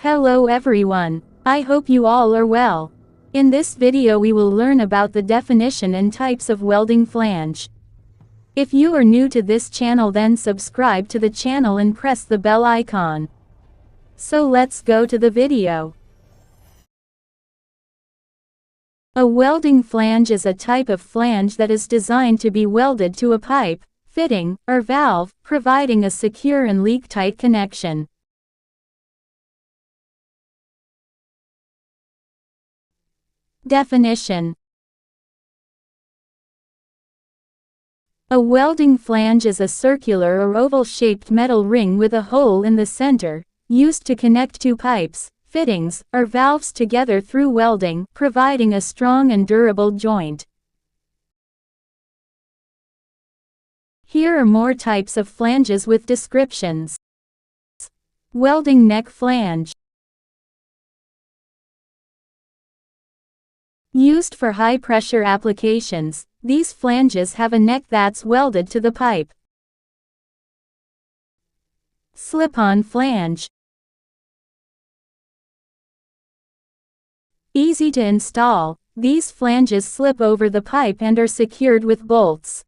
Hello everyone. I hope you all are well. In this video we will learn about the definition and types of welding flange. If you are new to this channel, then subscribe to the channel and press the bell icon. So let's go to the video. A welding flange is a type of flange that is designed to be welded to a pipe, fitting, or valve, providing a secure and leak-tight connection. Definition. A welding flange is a circular or oval-shaped metal ring with a hole in the center, used to connect two pipes, fittings, or valves together through welding, providing a strong and durable joint. Here are more types of flanges with descriptions. Welding neck flange. Used for high-pressure applications, these flanges have a neck that's welded to the pipe. Slip-on flange. Easy to install, these flanges slip over the pipe and are secured with bolts.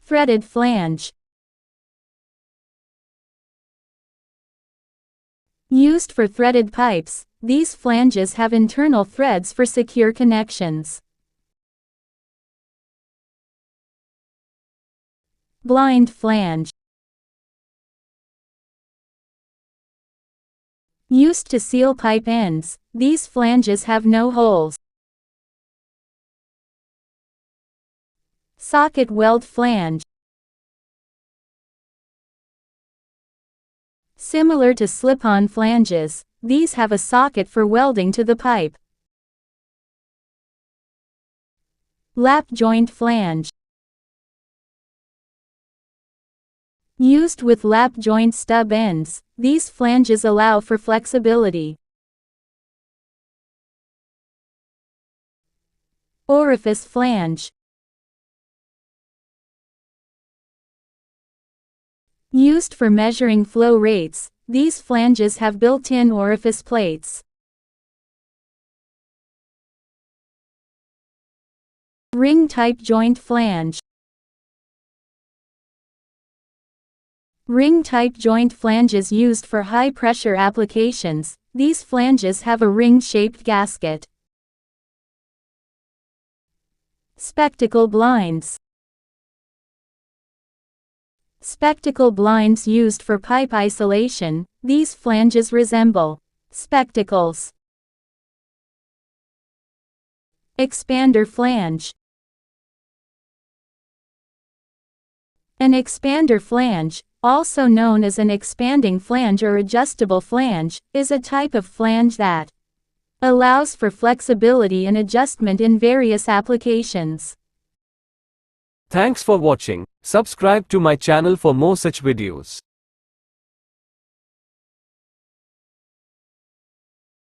Threaded flange. Used for threaded pipes, these flanges have internal threads for secure connections. Blind flange. Used to seal pipe ends, these flanges have no holes. Socket weld flange. Similar to slip-on flanges, these have a socket for welding to the pipe. Lap joint flange. Used with lap joint stub ends, these flanges allow for flexibility. Orifice flange. Used for measuring flow rates, these flanges have built-in orifice plates. Ring-type joint flange. Ring-type joint flanges used for high-pressure applications, these flanges have a ring-shaped gasket. Spectacle blinds. Spectacle blinds used for pipe isolation, these flanges resemble spectacles. Expander flange. An expander flange, also known as an expanding flange or adjustable flange, is a type of flange that allows for flexibility and adjustment in various applications. Thanks for watching. Subscribe to my channel for more such videos.